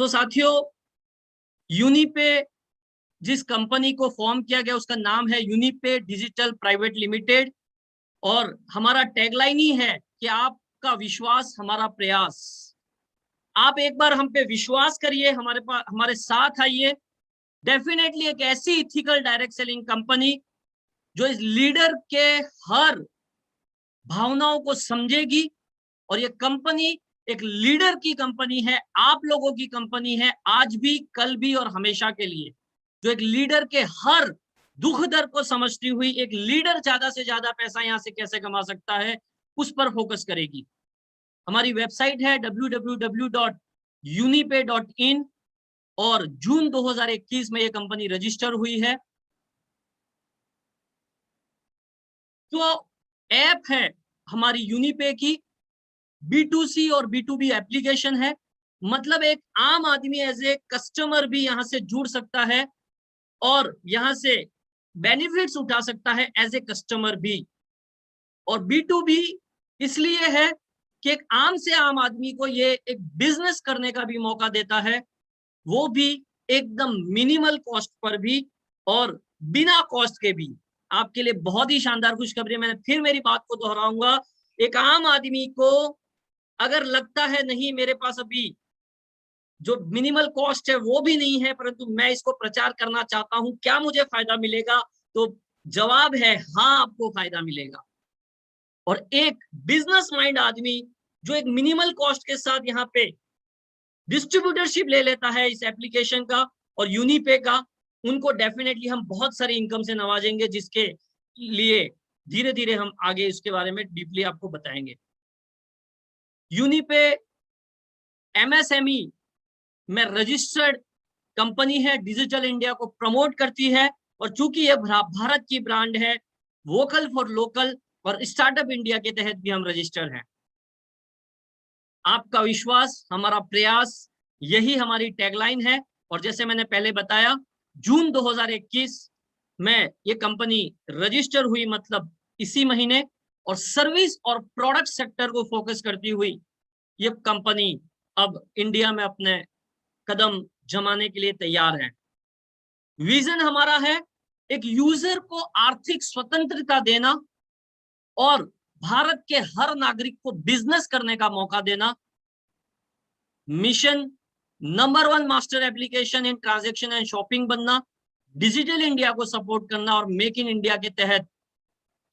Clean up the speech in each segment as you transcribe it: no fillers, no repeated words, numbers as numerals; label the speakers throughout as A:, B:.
A: साथियों, यूनिपे जिस कंपनी को फॉर्म किया गया उसका नाम है यूनिपे डिजिटल प्राइवेट लिमिटेड, और हमारा टैगलाइन ही है कि आपका विश्वास हमारा प्रयास। आप एक बार हम पे विश्वास करिए, हमारे साथ आइए। डेफिनेटली एक ऐसी इथिकल डायरेक्ट सेलिंग कंपनी जो इस लीडर के हर भावनाओं को समझेगी, और ये कंपनी एक लीडर की कंपनी है, आप लोगों की कंपनी है, आज भी, कल भी और हमेशा के लिए। जो एक लीडर के हर दुख दर्द को समझती हुई एक लीडर ज्यादा से ज्यादा पैसा यहां से कैसे कमा सकता है, उस पर फोकस करेगी। हमारी वेबसाइट है www.unipe.in, और जून 2021 में ये कंपनी रजिस्टर हुई है। तो ऐप है हमारी यूनिपे की, B2C और B2B एप्लीकेशन है। मतलब एक आम आदमी एज ए कस्टमर भी यहां से जुड़ सकता है और यहां से बेनिफिट्स उठा सकता है एज ए कस्टमर भी। और B2B इसलिए है कि एक आम से आम आदमी को ये एक बिजनेस करने का भी मौका देता है, वो भी एकदम मिनिमल कॉस्ट पर भी और बिना कॉस्ट के भी। आपके लिए बहुत ही शानदार खुशखबरी, मैंने फिर मेरी बात को दोहराऊंगा। एक आम आदमी को अगर लगता है नहीं मेरे पास अभी जो मिनिमल कॉस्ट है वो भी नहीं है, परंतु मैं इसको प्रचार करना चाहता हूं, क्या मुझे फायदा मिलेगा? तो जवाब है हाँ, आपको फायदा मिलेगा। और एक बिजनेस माइंड आदमी जो एक मिनिमल कॉस्ट के साथ यहाँ पे डिस्ट्रीब्यूटरशिप ले लेता है इस एप्लीकेशन का और यूनिपे का, उनको डेफिनेटली हम बहुत सारी इनकम से नवाजेंगे, जिसके लिए धीरे धीरे हम आगे इसके बारे में डीपली आपको बताएंगे। यूनिपे MSME में रजिस्टर्ड कंपनी है, डिजिटल इंडिया को प्रमोट करती है, और चूंकि ये भारत की ब्रांड है, वोकल फॉर लोकल और स्टार्टअप इंडिया के तहत भी हम रजिस्टर्ड हैं। आपका विश्वास हमारा प्रयास, यही हमारी टैगलाइन है। और जैसे मैंने पहले बताया, जून 2021 में ये कंपनी रजिस्टर हुई, मतलब इसी महीने, और सर्विस और प्रोडक्ट सेक्टर को फोकस करती हुई ये कंपनी अब इंडिया में अपने कदम जमाने के लिए तैयार है। विजन हमारा है एक यूजर को आर्थिक स्वतंत्रता देना और भारत के हर नागरिक को बिजनेस करने का मौका देना। Mission number 1 master application in transaction and shopping बनना, डिजिटल इंडिया को सपोर्ट करना और मेक इन इंडिया के तहत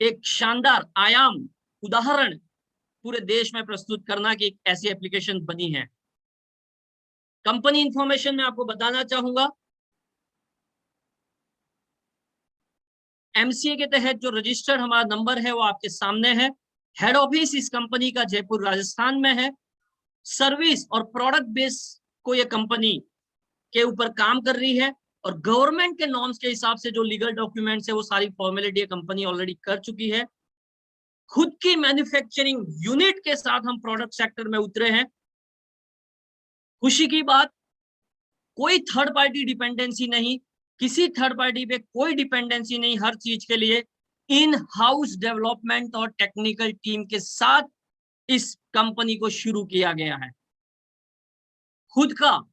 A: एक शानदार आयाम उदाहरण पूरे देश में प्रस्तुत करना कि एक ऐसी एप्लीकेशन बनी है। कंपनी इंफॉर्मेशन में आपको बताना चाहूंगा, MCA के तहत जो रजिस्टर्ड हमारा नंबर है वो आपके सामने है। हेड ऑफिस इस कंपनी का जयपुर राजस्थान में है। सर्विस और प्रोडक्ट बेस को ये कंपनी के ऊपर काम कर रही है, और गवर्नमेंट के नॉर्म्स के हिसाब से जो लीगल डॉक्यूमेंट्स है वो सारी फॉर्मेलिटी कंपनी ऑलरेडी कर चुकी है। खुद की मैन्युफैक्चरिंग यूनिट के साथ हम प्रोडक्ट सेक्टर में उतरे हैं। खुशी की बात, कोई थर्ड पार्टी डिपेंडेंसी नहीं, किसी थर्ड पार्टी पे कोई डिपेंडेंसी नहीं। हर चीज के लिए इन हाउस डेवलपमेंट और टेक्निकल टीम के साथ इस कंपनी को शुरू किया गया है। खुद का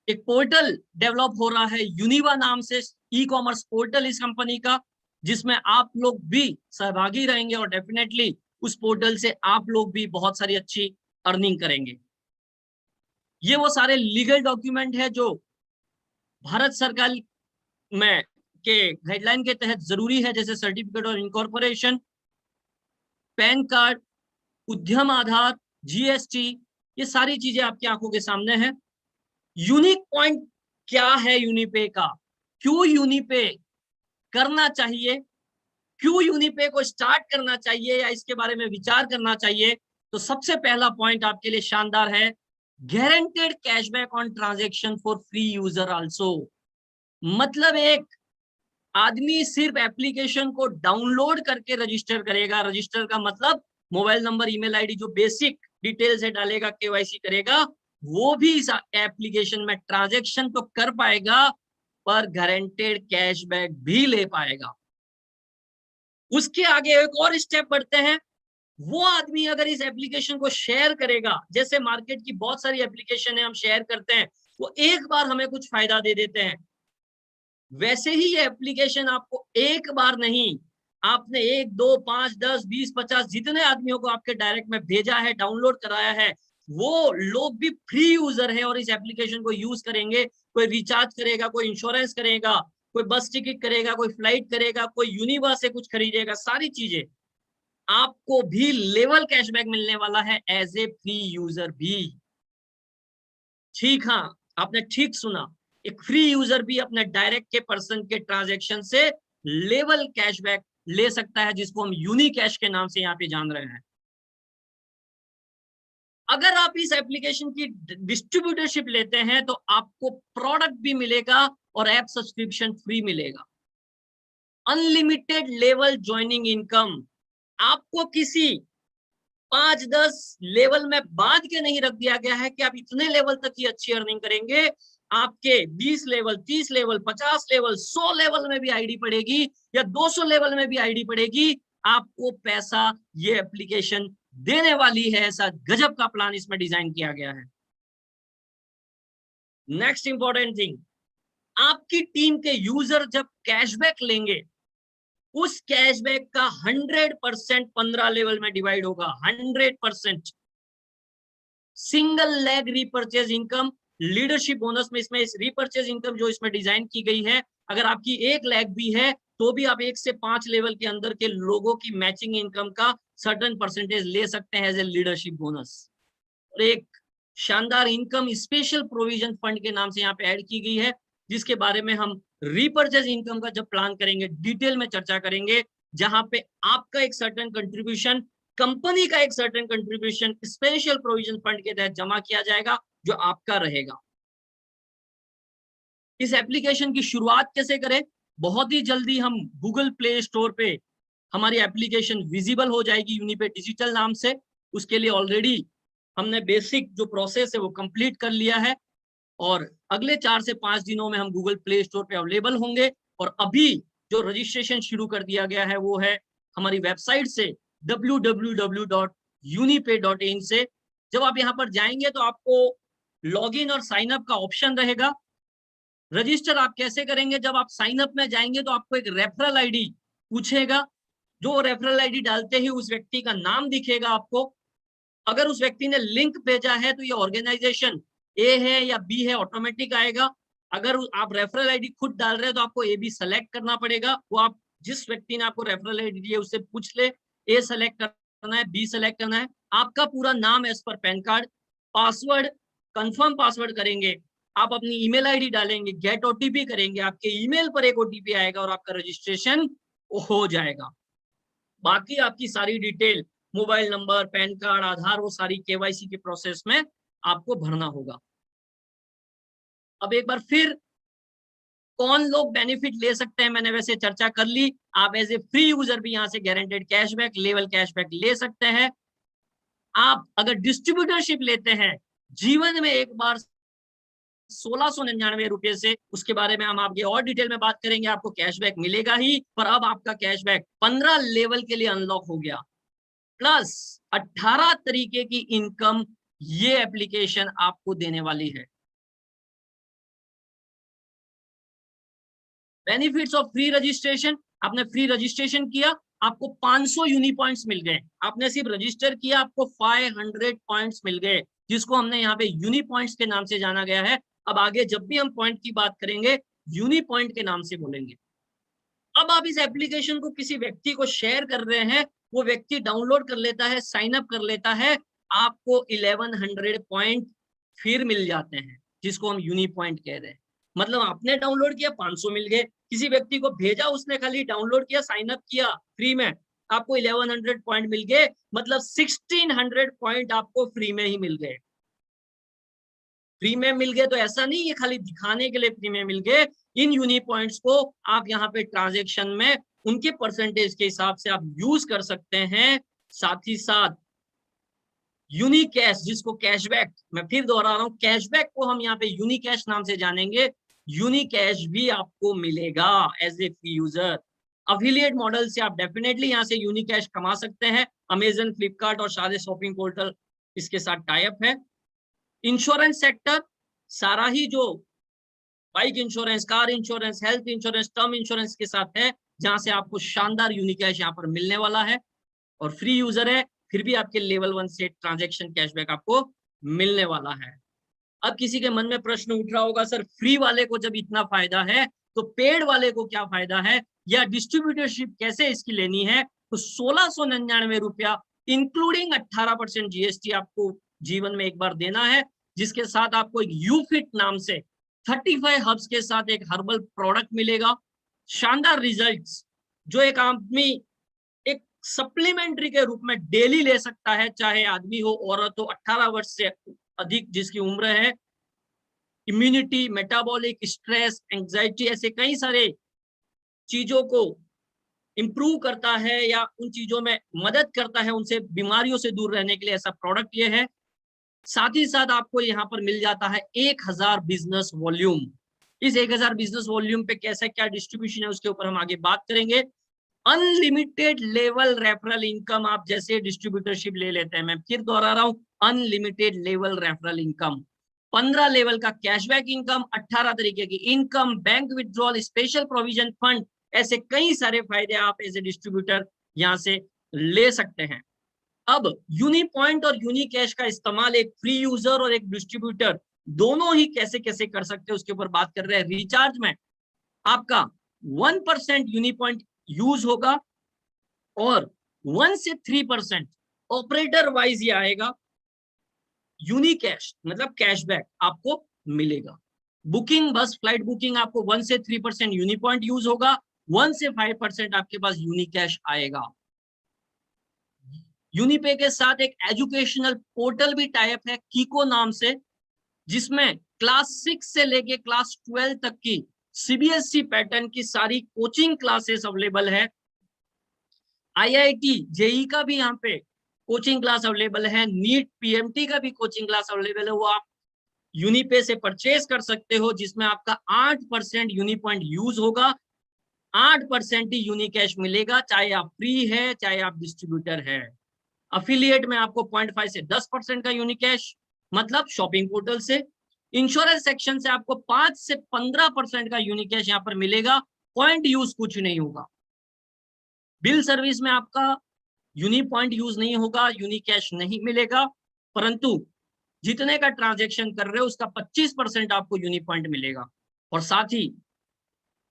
A: एक पोर्टल डेवलप हो रहा है यूनिवा नाम से, ई-कॉमर्स पोर्टल इस कंपनी का, जिसमें आप लोग भी सहभागी रहेंगे और डेफिनेटली उस पोर्टल से आप लोग भी बहुत सारी अच्छी अर्निंग करेंगे। ये वो सारे लीगल डॉक्यूमेंट है जो भारत सरकार में के गाइडलाइन के तहत जरूरी है, जैसे सर्टिफिकेट और इनकॉर्पोरेशन, पैन कार्ड, उद्यम आधार, GST, ये सारी चीजें आपकी आंखों के सामने है। यूनिक पॉइंट क्या है यूनिपे का, क्यों यूनिपे करना चाहिए, क्यों यूनिपे को स्टार्ट करना चाहिए या इसके बारे में विचार करना चाहिए? तो सबसे पहला पॉइंट आपके लिए शानदार है, guaranteed cashback on transaction for free user also. मतलब एक आदमी सिर्फ एप्लीकेशन को डाउनलोड करके रजिस्टर करेगा, रजिस्टर का मतलब मोबाइल नंबर, ईमेल आईडी, जो बेसिक डिटेल्स है डालेगा, KYC करेगा, वो भी इस एप्लीकेशन में ट्रांजैक्शन तो कर पाएगा, पर गारंटेड कैशबैक भी ले पाएगा। उसके आगे एक और स्टेप बढ़ते हैं, वो आदमी अगर इस एप्लीकेशन को शेयर करेगा, जैसे मार्केट की बहुत सारी एप्लीकेशन है हम शेयर करते हैं, वो एक बार हमें कुछ फायदा दे देते हैं। वैसे ही ये एप्लीकेशन आपको एक बार नहीं, आपने 1, 2, 5, 10, 20, 50 जितने आदमियों को आपके डायरेक्ट में भेजा है, डाउनलोड कराया है, वो लोग भी फ्री यूजर है और इस एप्लीकेशन को यूज करेंगे। कोई रिचार्ज करेगा, कोई इंश्योरेंस करेगा, कोई बस टिकट करेगा, कोई फ्लाइट करेगा, कोई यूनिवर्स से कुछ खरीदेगा, सारी चीजें आपको भी लेवल कैशबैक मिलने वाला है एज ए फ्री यूजर भी। ठीक, हाँ, आपने ठीक सुना, एक फ्री यूजर भी अपने डायरेक्ट के पर्सन के ट्रांजैक्शन से लेवल कैशबैक ले सकता है, जिसको हम यूनी कैश के नाम से यहाँ पे जान रहे हैं। अगर आप इस एप्लीकेशन की डिस्ट्रीब्यूटरशिप लेते हैं तो आपको प्रोडक्ट भी मिलेगा और ऐप सब्सक्रिप्शन फ्री मिलेगा। अनलिमिटेड लेवल ज्वाइनिंग इनकम, आपको किसी 5-10 लेवल में बांध के नहीं रख दिया गया है कि आप इतने लेवल तक ही अच्छी अर्निंग करेंगे। आपके 20 लेवल, 30 लेवल, 50 लेवल, 100 लेवल में भी आईडी पड़ेगी या 200 लेवल में भी आईडी पड़ेगी, आपको पैसा ये एप्लीकेशन देने वाली है। ऐसा गजब का प्लान इसमें डिजाइन किया गया है। नेक्स्ट इंपॉर्टेंट थिंग, आपकी टीम के यूजर जब कैशबैक लेंगे, उस कैशबैक का 100% 15 लेवल में डिवाइड होगा। 100% single leg repurchase income, leadership bonus में इसमें इस रीपर्चेज इनकम जो इसमें डिजाइन की गई है, अगर आपकी एक लेग भी है तो भी आप 1 से 5 लेवल के अंदर के लोगों की मैचिंग इनकम का सर्टेन परसेंटेज ले सकते हैं एज ए लीडरशिप बोनस। और एक शानदार इनकम स्पेशल प्रोविजन फंड के नाम से यहाँ पे ऐड की गई है, जिसके बारे में हम रीपर्चेज इनकम का जब प्लान करेंगे डिटेल में चर्चा करेंगे, जहां पे आपका एक सर्टेन कंट्रीब्यूशन, कंपनी का एक certain contribution special provision fund के तहत जमा किया जाएगा, जो आपका रहेगा। इस एप्लीकेशन की शुरुआत कैसे करें? बहुत ही जल्दी हम गूगल प्ले स्टोर पे हमारी एप्लीकेशन विजिबल हो जाएगी यूनिपे डिजिटल नाम से। उसके लिए ऑलरेडी हमने बेसिक जो प्रोसेस है वो कंप्लीट कर लिया है और अगले 4 से 5 दिनों में हम गूगल प्ले स्टोर पे अवेलेबल होंगे। और अभी जो रजिस्ट्रेशन शुरू कर दिया गया है वो है हमारी वेबसाइट से www.unipay.in से। जब आप यहाँ पर जाएंगे तो आपको लॉगिन और साइन अप का ऑप्शन रहेगा। रजिस्टर आप कैसे करेंगे? जब आप साइन अप में जाएंगे तो आपको एक रेफरल आईडी पूछेगा, जो रेफरल आईडी डालते ही उस व्यक्ति का नाम दिखेगा आपको। अगर उस व्यक्ति ने लिंक भेजा है तो ये ऑर्गेनाइजेशन ए है या बी है, ऑटोमेटिक आएगा। अगर आप रेफरल आईडी खुद डाल रहे हैं तो आपको ए बी सेलेक्ट करना पड़ेगा। वो आप जिस व्यक्ति ने आपको रेफरल आईडी दी है उससे पूछ ले, ए सेलेक्ट करना है, बी सेलेक्ट करना है। आपका पूरा नाम as per PAN card, password confirm password करेंगे, आप अपनी ईमेल आईडी डालेंगे, गेट ओटीपी करेंगे, आपके ईमेल पर एक ओटीपी आएगा और आपका रजिस्ट्रेशन हो जाएगा। बाकी आपकी सारी detail, mobile number, pan card, Aadhaar, वो सारी केवाईसी के प्रोसेस में आपको भरना होगा। अब एक बार फिर कौन लोग बेनिफिट ले सकते हैं, मैंने वैसे चर्चा कर ली। आप एज ए फ्री यूजर भी यहाँ से गारंटेड कैशबैक, लेवल कैशबैक ले सकते हैं। आप अगर डिस्ट्रीब्यूटरशिप लेते हैं, जीवन में एक बार 1699 रुपए से, उसके बारे में हम आपके और डिटेल में बात करेंगे, आपको कैशबैक मिलेगा ही। पर अब आपका कैशबैक 15 लेवल के लिए अनलॉक हो गया, प्लस 18 तरीके की इनकम ये एप्लीकेशन आपको देने वाली है। बेनिफिट्स ऑफ फ्री रजिस्ट्रेशन, आपने फ्री रजिस्ट्रेशन किया, आपको 500 यूनी पॉइंट्स मिल गए। आपने सिर्फ रजिस्टर किया, आपको 500 पॉइंट्स मिल गए, जिसको हमने यहाँ पे यूनी पॉइंट्स के नाम से जाना गया है। अब आगे जब भी हम पॉइंट की बात करेंगे, यूनी पॉइंट के नाम से बोलेंगे। अब आप इस एप्लीकेशन को किसी व्यक्ति को शेयर कर रहे हैं, वो व्यक्ति डाउनलोड कर लेता है, साइन अप कर लेता है, आपको 1100 पॉइंट फिर मिल जाते हैं, जिसको हम यूनी पॉइंट कह रहे हैं। मतलब आपने डाउनलोड किया, 500 मिल गए, किसी व्यक्ति को भेजा, उसने खाली डाउनलोड किया, साइन अप किया फ्री में, आपको 1100 पॉइंट मिल गए। मतलब 1600 पॉइंट आपको फ्री में ही मिल गए। फ्री में मिल गए तो ऐसा नहीं ये खाली दिखाने के लिए फ्री में मिल गए। इन यूनी पॉइंट्स को आप यहाँ पे ट्रांजैक्शन में उनके परसेंटेज के हिसाब से आप यूज कर सकते हैं। साथ ही साथ यूनी कैश, जिसको कैशबैक, मैं फिर दोहरा रहा हूं, कैशबैक को हम यहाँ पे यूनी कैश नाम से जानेंगे। यूनी कैश भी आपको मिलेगा as a free user. Affiliate model से आप डेफिनेटली यहाँ से यूनी कैश कमा सकते हैं। अमेजन, फ्लिपकार्ट और सारे शॉपिंग पोर्टल इसके साथ टाई अप है। इंश्योरेंस सेक्टर, सारा ही जो bike insurance, car insurance, health insurance, term insurance के साथ है, जहां से आपको शानदार यूनिकैश यहाँ पर मिलने वाला है। और फ्री यूजर है, फिर भी आपके लेवल 1 से ट्रांजैक्शन कैशबैक आपको मिलने वाला है। अब किसी के मन में प्रश्न उठ रहा होगा, सर फ्री वाले को जब इतना फायदा है तो पेड वाले को क्या फायदा है, या डिस्ट्रीब्यूटरशिप कैसे इसकी लेनी है? तो 1699 रुपया इंक्लूडिंग 18% जीएसटी आपको जीवन में एक बार देना है, जिसके साथ आपको एक यूफिट नाम से 35 हब्स के साथ एक हर्बल प्रोडक्ट मिलेगा। शानदार रिजल्ट्स जो एक आदमी एक सप्लीमेंट्री के रूप में डेली ले सकता है, चाहे आदमी हो औरत हो, 18 वर्ष से अधिक जिसकी उम्र है। इम्यूनिटी, मेटाबॉलिक, स्ट्रेस, एंजाइटी, ऐसे कई सारे चीजों को इंप्रूव करता है या उन चीजों में मदद करता है, उनसे बीमारियों से दूर रहने के लिए ऐसा प्रोडक्ट ये है। साथ ही साथ आपको यहाँ पर मिल जाता है 1000 बिजनेस वॉल्यूम। इस 1000 बिजनेस वॉल्यूम पे कैसा क्या डिस्ट्रीब्यूशन है उसके ऊपर हम आगे बात करेंगे। अनलिमिटेड लेवल रेफरल इनकम आप जैसे डिस्ट्रीब्यूटरशिप ले लेते हैं, मैं फिर दोहरा रहा हूं, unlimited level referral income, 15 level का कैशबैक इनकम, 18 तरीके की income, bank withdrawal, special provision fund, ऐसे कई सारे फायदे आप एज ए डिस्ट्रीब्यूटर यहां से ले सकते हैं। अब यूनिपॉइंट और यूनिकैश का इस्तेमाल एक फ्री यूजर और एक डिस्ट्रीब्यूटर दोनों ही कैसे कैसे कर सकते हैं उसके ऊपर बात कर रहे हैं। रिचार्ज में आपका 1% यूनिपॉइंट यूज होगा और 1 से 3% ऑपरेटर वाइज ये आएगा। यूनिकैश मतलब कैशबैक आपको मिलेगा। बुकिंग, बस फ्लाइट बुकिंग, आपको 1 से 3% यूनिपॉइंट यूज होगा, 1 से 5% आपके पास यूनिकैश आएगा। यूनिपे के साथ एक एजुकेशनल पोर्टल भी टाइप है कीको नाम से, जिसमें क्लास 6 से लेके क्लास 12 तक की सीबीएसई पैटर्न की सारी कोचिंग क्लासेस अवेलेबल है। आईआईटी जेई का भी यहाँ पे कोचिंग क्लास अवेलेबल है, नीट पीएमटी का भी कोचिंग क्लास अवेलेबल है, वो आप यूनिपे से परचेज कर सकते हो, जिसमें आपका 8% यूनिपॉइंट यूज होगा, 8% ही यूनिकैश मिलेगा, चाहे आप फ्री है चाहे आप डिस्ट्रीब्यूटर है। अफिलिएट में आपको 0.5 से 10% का यूनिकैश, मतलब शॉपिंग पोर्टल से। इंश्योरेंस सेक्शन से आपको 5 से 15% का यूनिकैश यहाँ पर मिलेगा, पॉइंट यूज कुछ नहीं होगा। बिल सर्विस में आपका यूनिपॉइंट यूज नहीं होगा, यूनिकैश नहीं मिलेगा, परंतु जितने का ट्रांजैक्शन कर रहे हो उसका 25% आपको यूनिपॉइंट मिलेगा। और साथ ही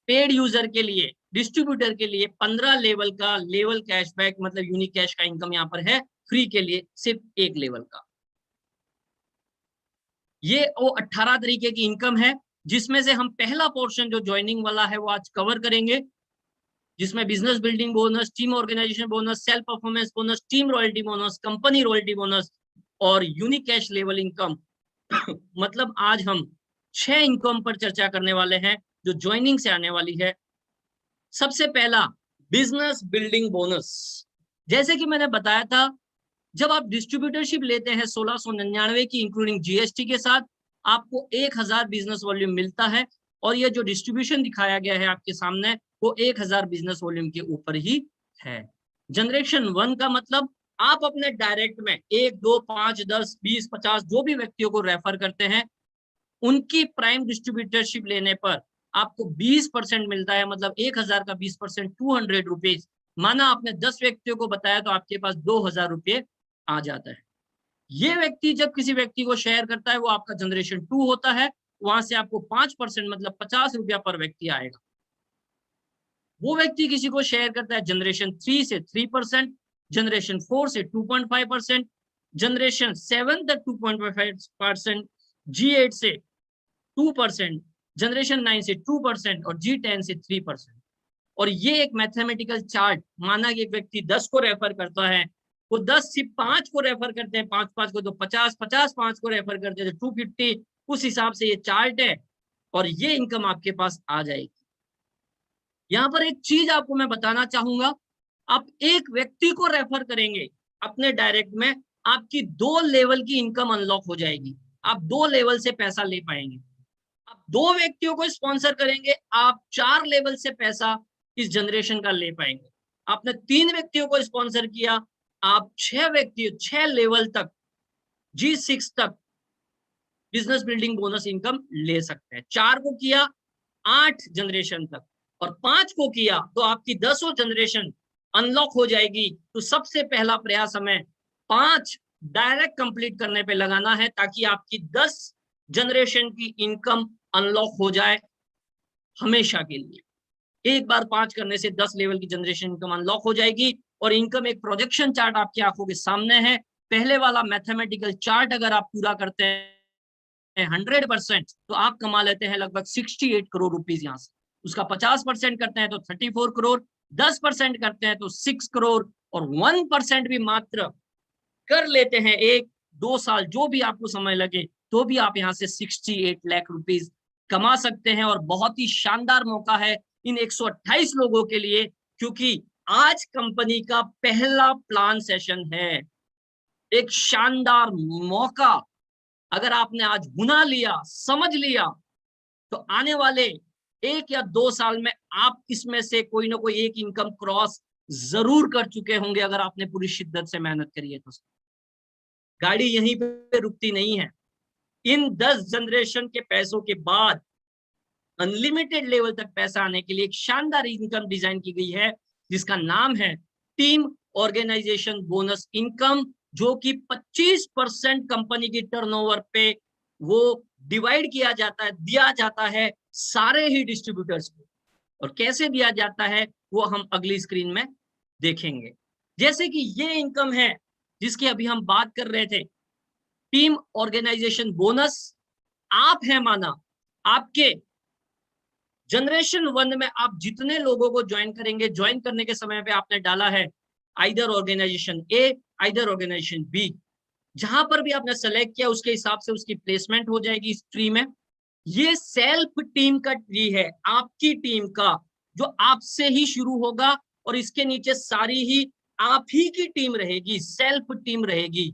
A: पेड यूजर के लिए, डिस्ट्रीब्यूटर के लिए 15 लेवल का लेवल कैशबैक मतलब यूनिकैश का इनकम यहाँ पर है, फ्री के लिए सिर्फ 1 लेवल का। ये वो 18 तरीके की इनकम है, जिसमें से हम पहला पोर्शन जो ज्वाइनिंग वाला है वो आज कवर करेंगे, जिसमें business building bonus, team organisation bonus, self performance bonus, team royalty bonus, company royalty bonus और यूनिकैश लेवल इनकम। मतलब आज हम 6 इनकम पर चर्चा करने वाले हैं जो ज्वाइनिंग से आने वाली है। सबसे पहला बिजनेस बिल्डिंग बोनस। जैसे कि मैंने बताया था, जब आप डिस्ट्रीब्यूटरशिप लेते हैं 1699 की इंक्लूडिंग जीएसटी के साथ, आपको 1000 बिजनेस वॉल्यूम मिलता है, और ये जो डिस्ट्रीब्यूशन दिखाया गया है आपके सामने वो 1000 बिजनेस वॉल्यूम के ऊपर ही है। जनरेशन 1 का मतलब आप अपने डायरेक्ट में 1, 2, 5, 10, 20, 50 जो भी व्यक्तियों को रेफर करते हैं, उनकी प्राइम डिस्ट्रीब्यूटरशिप लेने पर आपको 20% मिलता है, मतलब 1000 का 20% 200 रुपीज। माना आपने 10 व्यक्तियों को बताया तो आपके पास 2000 रुपये आ जाता है। ये व्यक्ति जब किसी व्यक्ति को शेयर करता है वो आपका जनरेशन 2 होता है, वहां से आपको 5% मतलब 50 रुपया पर व्यक्ति आएगा। वो व्यक्ति किसी को शेयर करता है जनरेशन 3 से 3%, जनरेशन 4 से 2.5%, जनरेशन 7 तक 2.5%, G8 से 2%, जनरेशन 9 से 2% और G10 से 3%। और ये एक मैथमेटिकल चार्ट, माना कि एक व्यक्ति 10 को रेफर करता है, वो 10 सिर्फ 5 को रेफर करते हैं, 5 को तो 50, 50 5 को रेफर करते हैं तो 250, उस हिसाब से ये चार्ट है और ये इनकम आपके पास आ जाएगी। यहाँ पर एक चीज आपको मैं बताना चाहूंगा, आप एक व्यक्ति को रेफर करेंगे अपने डायरेक्ट में, आपकी 2 लेवल की इनकम अनलॉक हो जाएगी, आप 2 लेवल से पैसा ले पाएंगे। आप 2 व्यक्तियों को स्पॉन्सर करेंगे, आप 4 लेवल से पैसा इस जनरेशन का ले पाएंगे। आपने 3 व्यक्तियों को स्पॉन्सर किया, आप 6 लेवल तक, G6 तक बिजनेस बिल्डिंग बोनस इनकम ले सकते हैं। 4 को किया 8 जनरेशन तक, और 5 को किया तो आपकी 10 जनरेशन अनलॉक हो जाएगी। तो सबसे पहला प्रयास हमें 5 डायरेक्ट कंप्लीट करने पे लगाना है, ताकि आपकी 10 जनरेशन की इनकम अनलॉक हो जाए हमेशा के लिए। एक बार 5 करने से 10 लेवल की जनरेशन इनकम अनलॉक हो जाएगी, और इनकम एक प्रोजेक्शन चार्ट आपकी आंखों के सामने है। पहले वाला मैथमेटिकल चार्ट अगर आप पूरा करते हैं 100%, तो आप कमा लेते हैं लगभग 68 करोड़ रुपीस यहाँ से। उसका 50% करते हैं तो 34 करोड़, 10% करते हैं तो 6 करोड़, और 1% भी मात्र कर लेते हैं 1-2 साल, जो भी आपको समय लगे, तो भी आप यहाँ से 68 लाख रुपीस कमा सकते हैं। और बहुत ही शानदार मौका है इन 128 लोगों के लिए, क्योंकि आज कंपनी का पहला प्लान सेशन है। एक शानदार मौका अगर आपने आज बुना लिया, समझ लिया, तो आने वाले 1 या 2 साल में आप इसमें से कोई ना कोई एक इनकम क्रॉस जरूर कर चुके होंगे, अगर आपने पूरी शिद्दत से मेहनत करी है तो। गाड़ी यहीं पे रुकती नहीं है। इन 10 जनरेशन के पैसों के बाद अनलिमिटेड लेवल तक पैसा आने के लिए एक शानदार इनकम डिजाइन की गई है, जिसका नाम है टीम ऑर्गेनाइजेशन बोनस इनकम, जो कि 25% कंपनी की टर्नओवर पे वो डिवाइड किया जाता है, दिया जाता है सारे ही डिस्ट्रीब्यूटर्स को। और कैसे दिया जाता है वो हम अगली स्क्रीन में देखेंगे। जैसे कि ये इनकम है जिसकी अभी हम बात कर रहे थे, टीम ऑर्गेनाइजेशन बोनस। आप है माना, आपके जनरेशन 1 में आप जितने लोगों को ज्वाइन करेंगे, ज्वाइन करने के समय पे आपने डाला है आइदर ऑर्गेनाइजेशन ए, आइदर ऑर्गेनाइजेशन बी, जहां पर भी आपने सेलेक्ट किया उसके हिसाब से उसकी प्लेसमेंट हो जाएगी इस ट्री में। ये सेल्फ टीम का ट्री है, आपकी टीम का, जो आपसे ही शुरू होगा, और इसके नीचे सारी ही आप ही की टीम रहेगी, सेल्फ टीम रहेगी।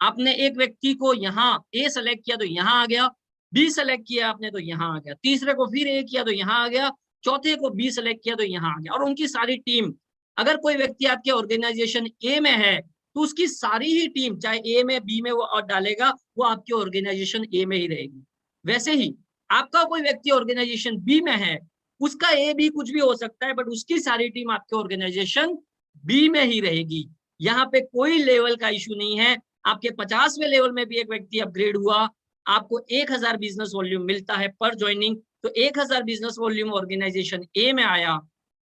A: आपने एक व्यक्ति को यहाँ ए सेलेक्ट किया तो यहाँ आ गया, बी सेलेक्ट किया आपने तो यहाँ आ गया, तीसरे को फिर ए किया तो यहाँ आ गया, चौथे को बी सेलेक्ट किया तो यहाँ आ गया, और उनकी सारी टीम। अगर कोई व्यक्ति आपके ऑर्गेनाइजेशन ए में है तो उसकी सारी ही टीम, चाहे ए में बी में वो और डालेगा, वो आपके ऑर्गेनाइजेशन ए में ही रहेगी। वैसे ही आपका कोई व्यक्ति ऑर्गेनाइजेशन बी में है, उसका ए बी कुछ भी हो सकता है, बट उसकी सारी टीम आपके ऑर्गेनाइजेशन बी में ही रहेगी। यहाँ पे कोई लेवल का इशू नहीं है। आपके 50वें लेवल में भी एक व्यक्ति अपग्रेड हुआ, आपको 1000 बिजनेस वॉल्यूम मिलता है पर ज्वाइनिंग, तो 1000 बिजनेस वॉल्यूम ऑर्गेनाइजेशन ए में आया,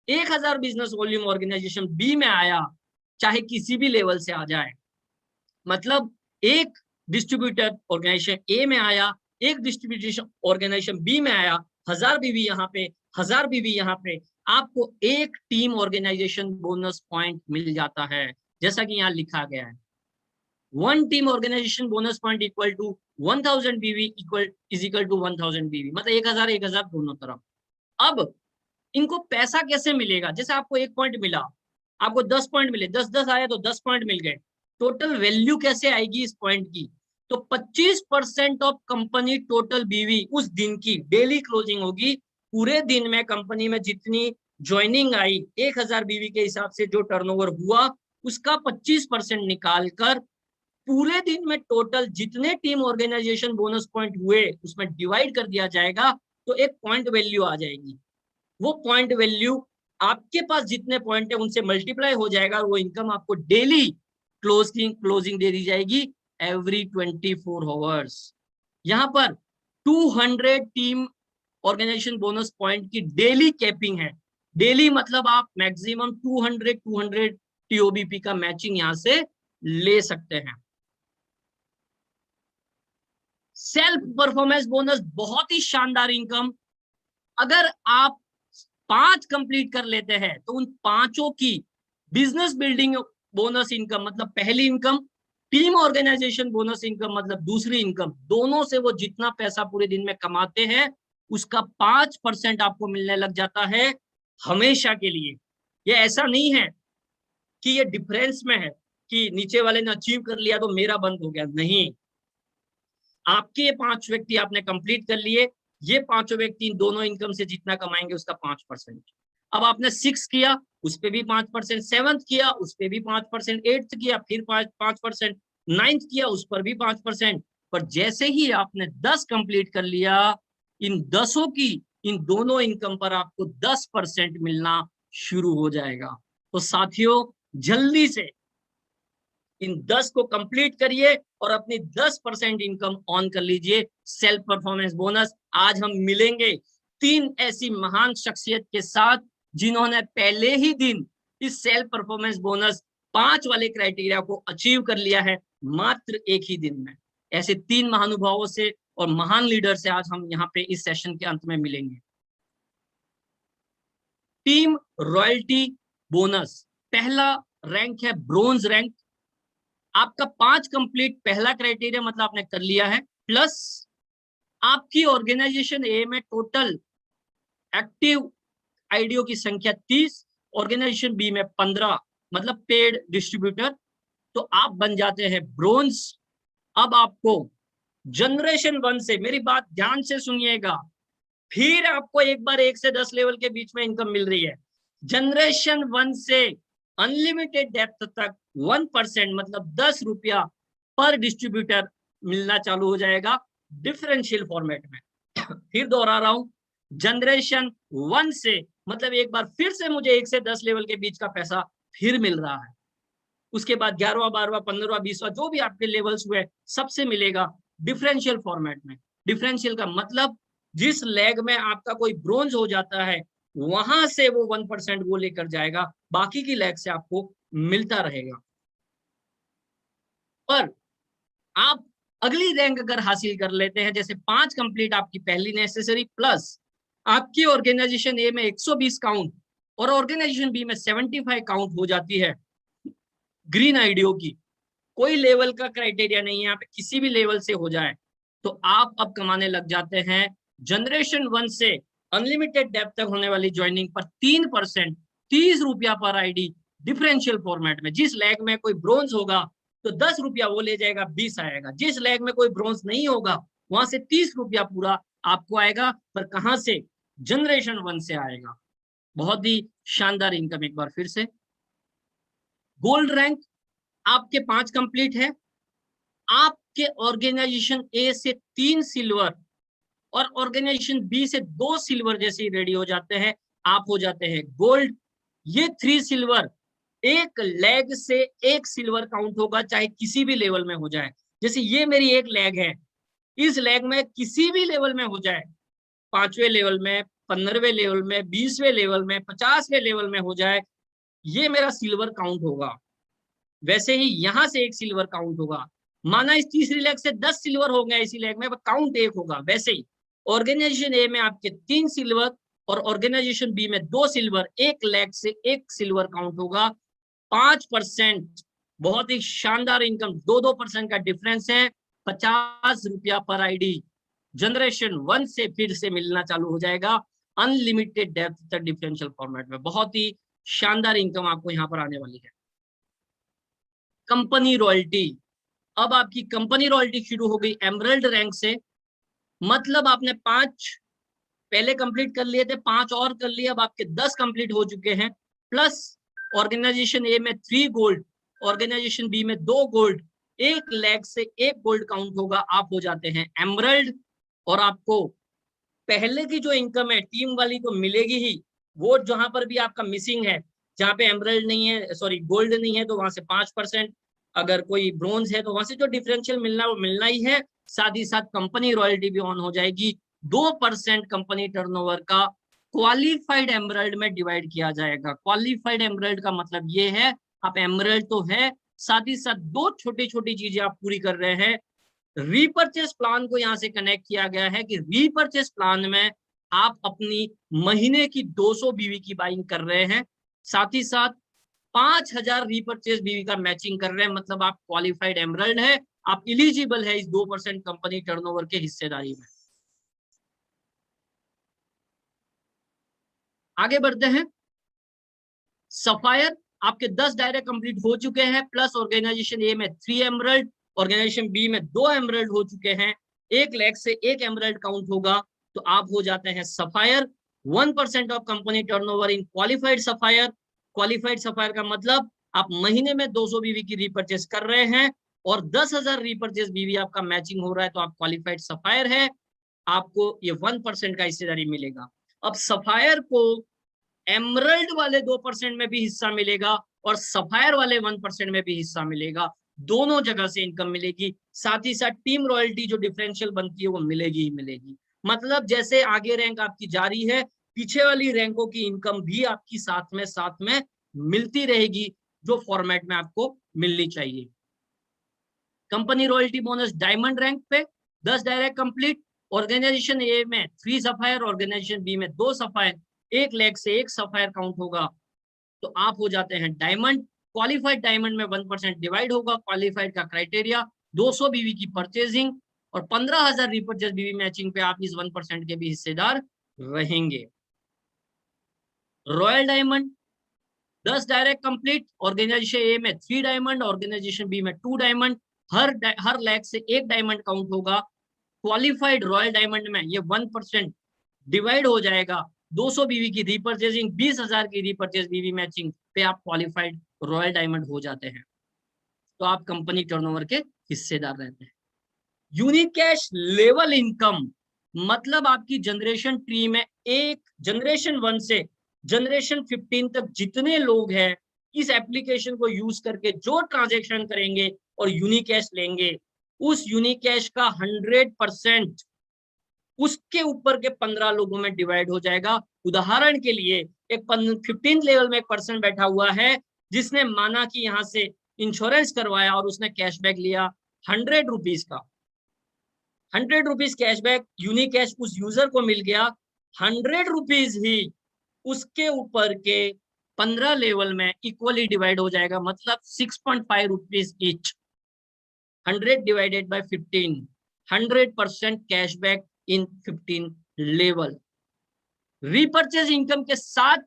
A: 1000 बिजनेस वॉल्यूम ऑर्गेनाइजेशन बी में आया, चाहे किसी भी लेवल से आ जाए। मतलब एक डिस्ट्रीब्यूटर ऑर्गेनाइजेशन ए में आया, एक डिस्ट्रीब्यूशन ऑर्गेनाइजेशन बी में आया, 1000 बीवी यहाँ पे, 1000 बीवी यहाँ पे, आपको एक टीम ऑर्गेनाइजेशन बोनस पॉइंट मिल जाता है। जैसा कि यहाँ लिखा गया है, 1 team organisation bonus point equal to 1000 BV is equal to 1000 बीवी, मतलब 1000 दोनों तरफ। अब इनको पैसा कैसे मिलेगा? जैसे आपको 1 पॉइंट मिला, आपको 10 पॉइंट मिले, 10-10 आए तो 10 पॉइंट मिल गए। टोटल वैल्यू कैसे आएगी इस पॉइंट की? तो 25% ऑफ कंपनी टोटल बीवी उस दिन की डेली क्लोजिंग होगी। पूरे दिन में कंपनी में जितनी ज्वाइनिंग आई 1000 बीवी के हिसाब से जो टर्नओवर हुआ, उसका 25% निकालकर पूरे दिन में टोटल जितने टीम ऑर्गेनाइजेशन बोनस पॉइंट हुए उसमें डिवाइड कर दिया जाएगा, तो एक पॉइंट वैल्यू आ जाएगी। वो पॉइंट वैल्यू आपके पास जितने पॉइंट है उनसे मल्टीप्लाई हो जाएगा, और वो इनकम आपको डेली क्लोजिंग दे दी जाएगी एवरी 24 आवर्स। यहाँ पर 200 टीम ऑर्गेनाइजेशन बोनस पॉइंट की डेली कैपिंग है। डेली मतलब आप मैक्सिमम 200 टीओबीपी का मैचिंग यहाँ से ले सकते हैं। सेल्फ परफॉर्मेंस बोनस बहुत ही शानदार इनकम। अगर आप 5 कंप्लीट कर लेते हैं तो उन 5 की बिजनेस बिल्डिंग बोनस इनकम मतलब पहली इनकम, टीम ऑर्गेनाइजेशन बोनस इनकम मतलब दूसरी इनकम, दोनों से वो जितना पैसा पूरे दिन में कमाते हैं उसका 5% आपको मिलने लग जाता है हमेशा के लिए। ये ऐसा नहीं है कि ये डिफरेंस में है कि नीचे वाले ने अचीव कर लिया तो मेरा बंद हो गया, नहीं। आपके ये 5 व्यक्ति आपने कंप्लीट कर लिए, ये 5 व्यक्ति दोनों इनकम से जितना कमाएंगे उसका 5%। अब आपने 6 किया उस पे भी 5%, 7th किया उस पे भी 5%, 8th किया फिर 5%, 9th किया उस पर भी 5%, पर जैसे ही आपने 10 कंप्लीट कर लिया, इन 10 की इन दोनों इनकम पर आपको 10% मिलना शुरू हो जाएगा। तो साथियों, जल्दी से इन 10 को कंप्लीट करिए और अपनी 10% इनकम ऑन कर लीजिए। Self performance bonus. आज हम मिलेंगे 3 ऐसी महान शख्सियत के साथ जिन्होंने पहले ही दिन इस सेल्फ परफॉर्मेंस बोनस 5 वाले क्राइटेरिया को अचीव कर लिया है, मात्र एक ही दिन में। ऐसे 3 महानुभावों से और महान लीडर से आज हम यहाँ पे इस सेशन के अंत में मिलेंगे। टीम रॉयल्टी बोनस, पहला रैंक है ब्रोंज रैंक। आपका 5 कंप्लीट पहला क्राइटेरिया मतलब आपने कर लिया है, प्लस आपकी ऑर्गेनाइजेशन ए में टोटल एक्टिव आईडीओ की संख्या 30, ऑर्गेनाइजेशन बी में 15, मतलब पेड डिस्ट्रीब्यूटर, तो आप बन जाते हैं ब्रोंज। अब आपको जनरेशन 1 से, मेरी बात ध्यान से सुनिएगा, फिर आपको एक बार 1 से 10 लेवल के बीच में इनकम मिल रही है। जनरेशन 1 से अनलिमिटेड डेप्थ तक 1% मतलब 10 रुपया पर डिस्ट्रीब्यूटर मिलना चालू हो जाएगा डिफरेंशियल फॉर्मेट में। फिर दोहरा रहा हूं, जनरेशन 1 से मतलब एक बार फिर से मुझे 1 से 10 लेवल के बीच का पैसा फिर मिल रहा है। उसके बाद 11वां 12वां 15वां 20वां जो भी आपके लेवल्स हुए सबसे मिलेगा डिफरेंशियल फॉर्मेट में। डिफरेंशियल का मतलब जिस लेग में आपका कोई ब्रोंज हो जाता है वहां से वो 1% वो लेकर जाएगा, बाकी की लेग से आपको मिलता रहेगा। पर आप अगली रैंक अगर हासिल कर लेते हैं, जैसे 5 कंप्लीट आपकी पहली नेसेसरी, प्लस आपकी ऑर्गेनाइजेशन ए में 120 काउंट और ऑर्गेनाइजेशन बी में 75 काउंट हो जाती है ग्रीन आईडीओ की, कोई लेवल का क्राइटेरिया नहीं है, यहाँ पे किसी भी लेवल से हो जाए, तो आप अब कमाने लग जाते हैं जनरेशन 1 से अनलिमिटेड डेप्थ तक होने वाली ज्वाइनिंग पर 3%, 30 रुपया पर आईडी डिफरेंशियल फॉर्मेट में। जिस लेग में कोई ब्रोंज होगा तो 10 रुपया वो ले जाएगा, 20 आएगा। जिस लेग में कोई ब्रोंज नहीं होगा वहां से 30 रुपया पूरा आपको आएगा, पर कहां से? जनरेशन 1 से आएगा। बहुत ही शानदार इनकम। एक बार फिर से, गोल्ड रैंक आपके 5 कंप्लीट है, आपके ऑर्गेनाइजेशन ए से 3 सिल्वर और ऑर्गेनाइजेशन बी से 2 सिल्वर जैसे ही रेडी हो जाते हैं, आप हो जाते हैं गोल्ड। ये 3 सिल्वर एक लेग से 1 सिल्वर काउंट होगा, चाहे किसी भी लेवल में हो जाए। जैसे ये मेरी एक लेग है, इस लेग में किसी भी लेवल में हो जाए, 5वें लेवल में, 15वें लेवल में, 20वें लेवल में, 50वें लेवल में हो जाए, ये मेरा सिल्वर काउंट होगा। वैसे ही यहां से 1 सिल्वर काउंट होगा। माना इस तीसरी लेग से 10 सिल्वर हो गए इसी लेग में, काउंट 1 होगा। वैसे ही ऑर्गेनाइजेशन ए में आपके 3 सिल्वर और ऑर्गेनाइजेशन बी में 2 सिल्वर, एक लेग से 1 सिल्वर काउंट होगा। 5%, बहुत ही शानदार इनकम। 2% का डिफरेंस है, 50 रुपया पर आईडी जनरेशन 1 से फिर से मिलना चालू हो जाएगा अनलिमिटेड डेप्थ तक डिफरेंशियल फॉर्मेट में। बहुत ही शानदार इनकम आपको यहाँ पर आने वाली है। कंपनी रॉयल्टी, अब आपकी कंपनी रॉयल्टी शुरू हो गई एमरल्ड रैंक से, मतलब आपने 5 पहले कंप्लीट कर लिए थे, 5 और कर लिए, अब आपके 10 कंप्लीट हो चुके हैं, प्लस ऑर्गेनाइजेशन ए में 3 गोल्ड, ऑर्गेनाइजेशन बी में 2 गोल्ड, एक लेग से 1 गोल्ड काउंट होगा, आप हो जाते हैं एमरल्ड। और आपको पहले की जो इनकम है टीम वाली तो मिलेगी ही, वो जहां पर भी आपका मिसिंग है, जहां पे एमरल्ड नहीं है, सॉरी गोल्ड नहीं है, तो वहां से 5%, अगर कोई ब्रोंज है तो वहां से जो डिफरेंशियल मिलना वो मिलना ही है। साथ ही साथ कंपनी रॉयल्टी भी ऑन हो जाएगी। 2% कंपनी टर्नओवर का क्वालिफाइड एमरल्ड में डिवाइड किया जाएगा। क्वालिफाइड एमरल्ड का मतलब ये है, आप एमरल्ड तो है, साथ ही साथ 2 छोटी छोटी चीजें आप पूरी कर रहे हैं। रीपर्चेस प्लान को यहां से कनेक्ट किया गया है कि रीपर्चेस प्लान में आप अपनी महीने की 200 बीवी की बाइंग कर रहे हैं, साथ ही साथ 5000 रीपर्चेस बीवी का मैचिंग कर रहे हैं, मतलब आप क्वालिफाइड एमरल्ड है, आप इलिजिबल है इस 2% कंपनी टर्नओवर के हिस्सेदारी में। आगे बढ़ते हैं। सफायर, आपके 10 डायरेक्ट कंप्लीट हो चुके हैं, प्लस ऑर्गेनाइजेशन ए में 3 एमरल्ड, ऑर्गेनाइजेशन बी में 2 एमरल्ड हो चुके हैं, एक लेग से 1 एमरल्ड काउंट होगा, तो आप हो जाते हैं sapphire. 1% of company turnover in qualified sapphire. Qualified sapphire का मतलब आप महीने में 200 बीवी की रीपर्चेस कर रहे हैं, और 10,000 रीपरचेज बीवी आपका मैचिंग हो रहा है तो आप क्वालिफाइड सफायर है, आपको ये 1% का हिस्सेदारी मिलेगा। अब सफायर को एमरल्ड वाले 2% में भी हिस्सा मिलेगा और सफायर वाले 1% में भी हिस्सा मिलेगा, दोनों जगह से इनकम मिलेगी। साथ ही साथ टीम रॉयल्टी जो डिफरेंशियल बनती है वो मिलेगी ही मिलेगी। मतलब जैसे आगे रैंक आपकी जारी है, पीछे वाली रैंकों की इनकम भी आपकी साथ में मिलती रहेगी, जो फॉर्मेट में आपको मिलनी चाहिए। Company royalty bonus diamond rank पे 10 डायरेक्ट कंप्लीट, ऑर्गेनाइजेशन ए में 3 सफायर, ऑर्गेनाइजेशन बी में 2 सफायर, 1 लेग से 1 सफायर काउंट होगा तो आप हो जाते हैं डायमंड। क्वालिफाइड डायमंड में 1% डिवाइड होगा, क्वालिफाइड का क्राइटेरिया 200 बीवी की परचेजिंग और 15,000 रिपर्चेज बीवी मैचिंग पे आप इस 1% के भी हिस्सेदार रहेंगे। Royal diamond 10 direct complete, organization A में 3 डायमंड, ऑर्गेनाइजेशन बी में 2 डायमंड, हर लैग से 1 डायमंड काउंट होगा। क्वालिफाइड रॉयल डायमंड में ये 1% डिवाइड हो जाएगा, 200 बीवी की रीपरचेजिंग, 20,000 की रीपरचेज बीवी मैचिंग पे आप क्वालिफाइड रॉयल डायमंड हो जाते हैं, तो आप कंपनी टर्नओवर के हिस्सेदार रहते हैं। यूनिक कैश लेवल इनकम मतलब आपकी जनरेशन ट्री में एक जनरेशन 1 से जनरेशन 15 तक जितने लोग हैं इस एप्लीकेशन को यूज करके जो ट्रांजैक्शन करेंगे और यूनिक कैश लेंगे, उस यूनिक कैश का 100% उसके ऊपर के 15 लोगों में डिवाइड हो जाएगा। उदाहरण के लिए एक 15 लेवल में एक पर्सन बैठा हुआ है जिसने माना कि यहाँ से इंश्योरेंस करवाया और उसने कैशबैक लिया 100 रुपीज का, 100 रुपीज कैशबैक यूनिक कैश उस यूजर को मिल गया, 100 रुपीज ही उसके ऊपर के 15 लेवल में इक्वली डिवाइड हो जाएगा, मतलब 6.5 rupees each. 100 divided by 15, 100% cashback in 15 level. Repurchase income के साथ,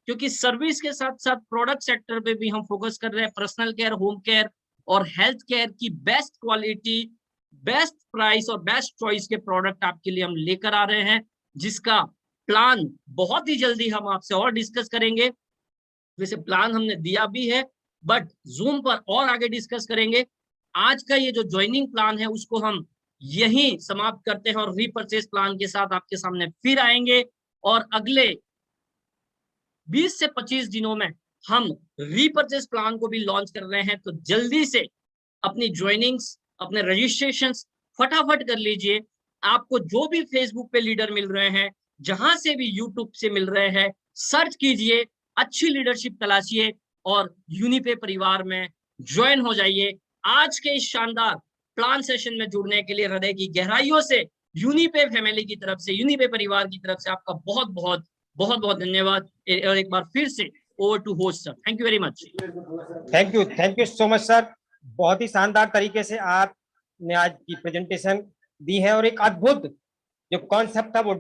A: क्योंकि सर्विस के साथ साथ प्रोडक्ट सेक्टर पे भी हम फोकस कर रहे हैं, पर्सनल केयर, होम केयर और हेल्थ केयर की बेस्ट क्वालिटी, बेस्ट प्राइस और बेस्ट चॉइस के प्रोडक्ट आपके लिए हम लेकर आ रहे हैं, जिसका प्लान बहुत ही जल्दी हम आपसे और डिस्कस करेंगे। वैसे प्लान हमने दिया भी है बट जूम पर और आगे डिस्कस करेंगे। आज का ये जो ज्वाइनिंग प्लान है उसको हम यहीं समाप्त करते हैं और रीपर्चेज प्लान के साथ आपके सामने फिर आएंगे और अगले 20 से 25 दिनों में हम रीपर्चेज प्लान को भी लॉन्च कर रहे हैं। तो जल्दी से अपनी ज्वाइनिंग्स, अपने रजिस्ट्रेशंस फटाफट कर लीजिए। आपको जो भी फेसबुक पे लीडर मिल रहे हैं, जहां से भी यूट्यूब से मिल रहे हैं, सर्च कीजिए, अच्छी लीडरशिप तलाशिए और यूनिपे परिवार में ज्वाइन हो जाइए। आज के इस शानदार प्लान सेशन में जुड़ने के लिए हृदय की गहराइयों से यूनिपे फैमिली की तरफ से, यूनिपे परिवार की तरफ से आपका बहुत बहुत बहुत बहुत धन्यवाद। और एक बार फिर से over to host sir, thank you very much.
B: Thank you so much sir, बहुत ही शानदार तरीके से आपने आज की प्रेजेंटेशन दी है और एक अद्भुत जो कॉन्सेप्ट था वो